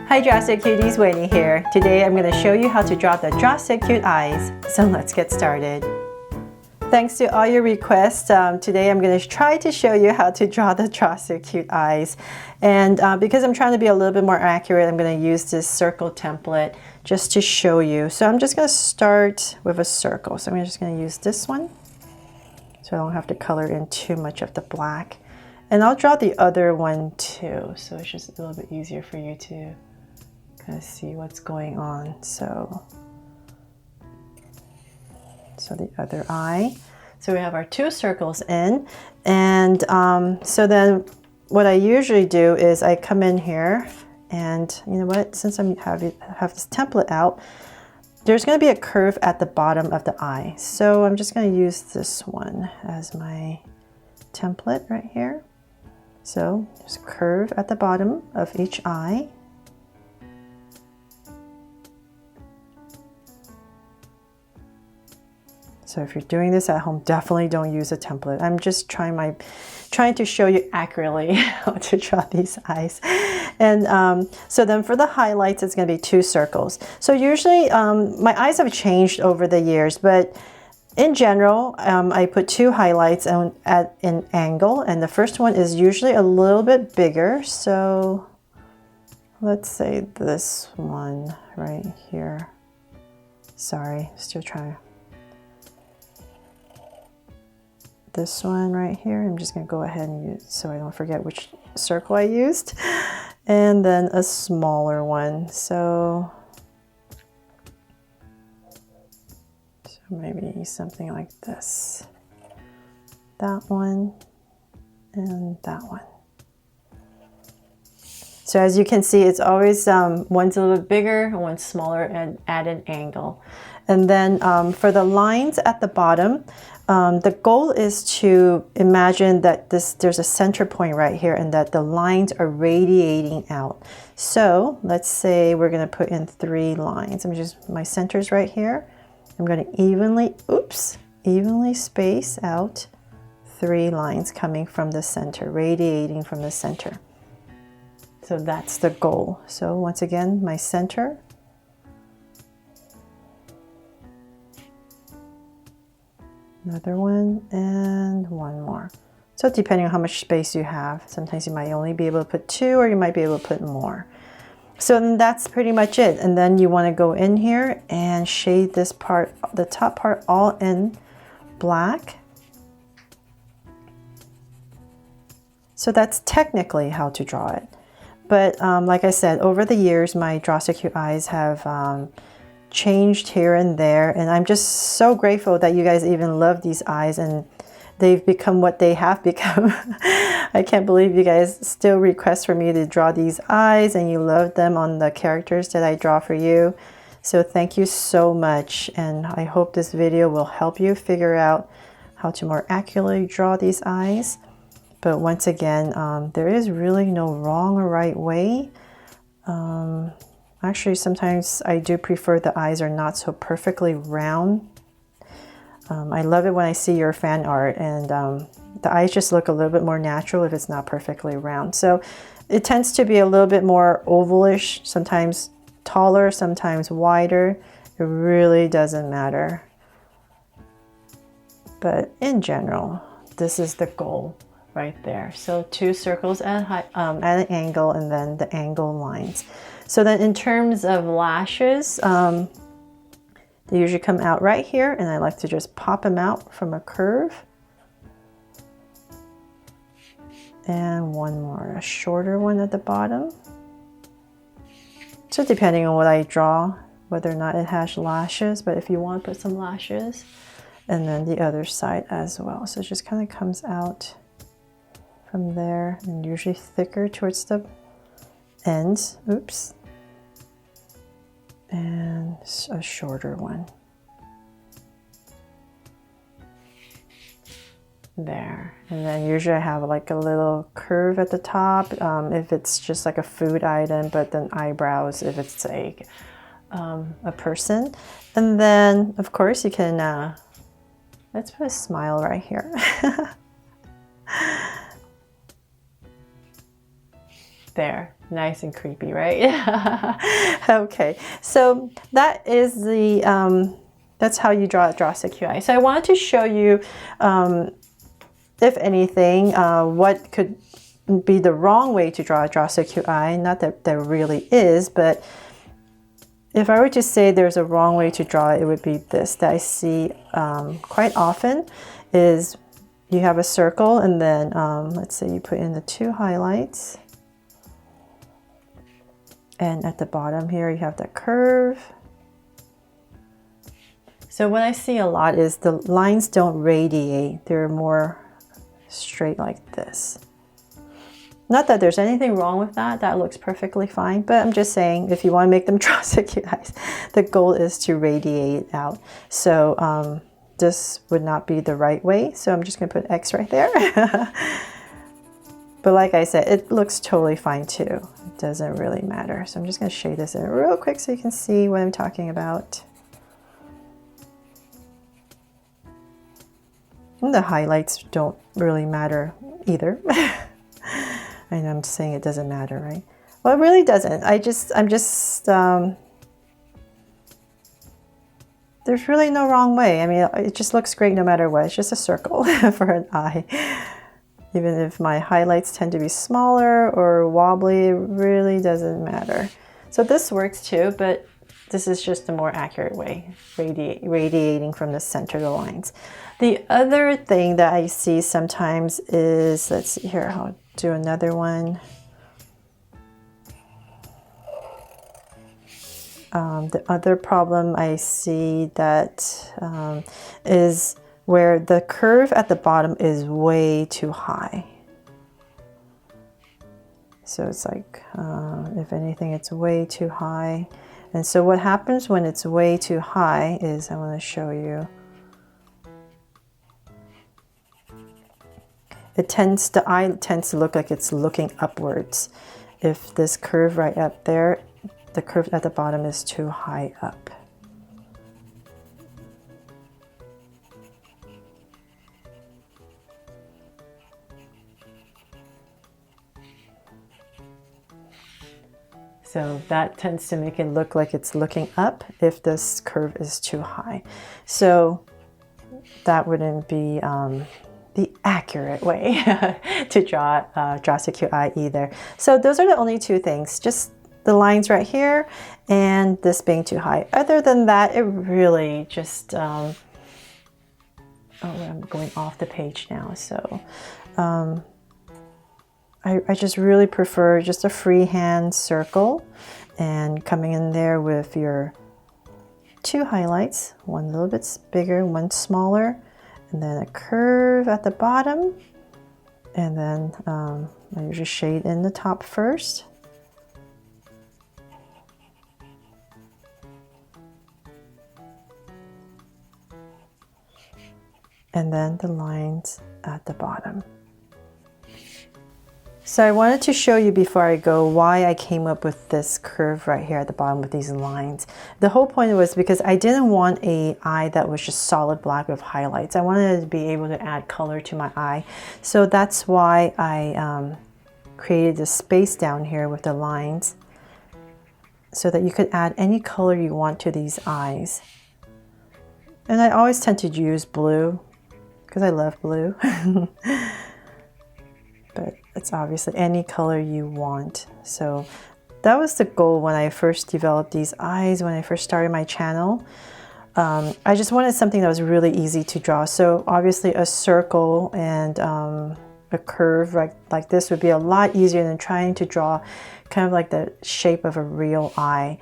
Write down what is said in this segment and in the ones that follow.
Hi Drastic Cuties, Winnie here. Today I'm going to show you how to draw the Drastic Cute eyes. So let's get started. Thanks to all your requests, today I'm going to try to show you how to draw the Drastic Cute eyes. And because I'm trying to be a little bit more accurate, I'm going to use this circle template just to show you. So I'm just going to start with a circle. So I'm just going to use this one so I don't have to color in too much of the black. And I'll draw the other one too, so it's just a little bit easier for you to kind of see what's going on. So the other eye. So we have our two circles in, and so then what I usually do is I come in here, and you know what, since I have this template out, there's going to be a curve at the bottom of the eye. So I'm just going to use this one as my template right here. So there's a curve at the bottom of each eye. So if you're doing this at home, definitely don't use a template. I'm just trying to show you accurately how to draw these eyes. And so then for the highlights, it's going to be two circles. So usually my eyes have changed over the years, but in general, I put two highlights at an angle, and the first one is usually a little bit bigger. So let's say this one right here. Sorry, still trying. This one right here, I'm just going to go ahead and use so I don't forget which circle I used. And then a smaller one. So maybe something like this. That one and that one. So as you can see, it's always one's a little bit bigger and one's smaller and at an angle. And then for the lines at the bottom, the goal is to imagine that there's a center point right here and that the lines are radiating out. So let's say we're going to put in 3 lines. My center's right here. I'm going to evenly space out 3 lines coming from the center, radiating from the center. So that's the goal. So once again, my center. Another one and one more. So depending on how much space you have, sometimes you might only be able to put 2 or you might be able to put more. So then that's pretty much it. And then you want to go in here and shade this part, the top part, all in black. So that's technically how to draw it. But like I said, over the years, my Drastic Cute eyes have changed here and there. And I'm just so grateful that you guys even love these eyes and they've become what they have become. I can't believe you guys still request for me to draw these eyes and you love them on the characters that I draw for you. So thank you so much. And I hope this video will help you figure out how to more accurately draw these eyes. But once again, there is really no wrong or right way. Actually, sometimes I do prefer the eyes are not so perfectly round. I love it when I see your fan art and the eyes just look a little bit more natural if it's not perfectly round. So it tends to be a little bit more ovalish, sometimes taller, sometimes wider. It really doesn't matter. But in general, this is the goal right there. So 2 circles at an angle and then the angle lines. So then in terms of lashes, they usually come out right here and I like to just pop them out from a curve. And one more, a shorter one at the bottom. So depending on what I draw, whether or not it has lashes, but if you want to put some lashes, and then the other side as well. So it just kind of comes out from there and usually thicker towards the ends. Oops. And a shorter one. There. And then usually I have like a little curve at the top if it's just like a food item, but then eyebrows if it's like a person. And then of course you can, let's put a smile right here. There. Nice and creepy, right? Okay, so that is the that's how you draw stick cute eye. So I wanted to show you, if anything, what could be the wrong way to draw stick cute eye. Not that there really is, but if I were to say there's a wrong way to draw it, it would be this that I see quite often is you have a circle and then let's say you put in the 2 highlights. And at the bottom here, you have the curve. So what I see a lot is the lines don't radiate. They're more straight like this. Not that there's anything wrong with that. That looks perfectly fine. But I'm just saying, if you want to make them draw stick cute eyes, the goal is to radiate out. So this would not be the right way. So I'm just going to put X right there. But like I said, it looks totally fine too. It doesn't really matter. So I'm just going to shade this in real quick so you can see what I'm talking about. And the highlights don't really matter either. And I'm saying it doesn't matter, right? Well, it really doesn't. There's really no wrong way. I mean, it just looks great no matter what. It's just a circle for an eye. Even if my highlights tend to be smaller or wobbly, it really doesn't matter. So this works too, but this is just a more accurate way, radiating from the center of the lines. The other thing that I see sometimes is, let's see here, I'll do another one. The other problem I see that is where the curve at the bottom is way too high. So it's like, if anything, it's way too high. And so what happens when it's way too high is, I want to show you, the eye tends to look like it's looking upwards. If this curve right up there, the curve at the bottom is too high up. So that tends to make it look like it's looking up if this curve is too high. So that wouldn't be the accurate way to draw stick cute eye either. So those are the only 2 things, just the lines right here and this being too high. Other than that, it really just, oh, I'm going off the page now. So I just really prefer just a freehand circle and coming in there with your 2 highlights, one a little bit bigger, one smaller, and then a curve at the bottom. And then I usually shade in the top first. And then the lines at the bottom. So I wanted to show you before I go why I came up with this curve right here at the bottom with these lines. The whole point was because I didn't want an eye that was just solid black with highlights. I wanted to be able to add color to my eye. So that's why I created this space down here with the lines so that you could add any color you want to these eyes. And I always tend to use blue because I love blue. But it's obviously any color you want. So that was the goal when I first developed these eyes, when I first started my channel. I just wanted something that was really easy to draw. So obviously a circle and a curve like this would be a lot easier than trying to draw kind of like the shape of a real eye.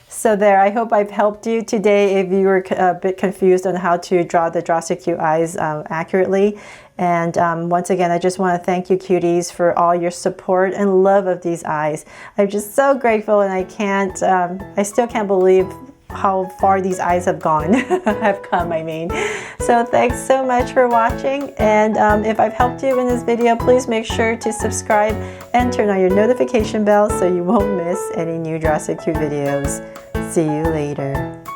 So there, I hope I've helped you today if you were a bit confused on how to draw the stick cute eyes accurately. And once again, I just want to thank you, cuties, for all your support and love of these eyes. I'm just so grateful, and I still can't believe how far these eyes have gone, have come, I mean. So thanks so much for watching, and if I've helped you in this video, please make sure to subscribe and turn on your notification bell so you won't miss any new stick cute videos. See you later.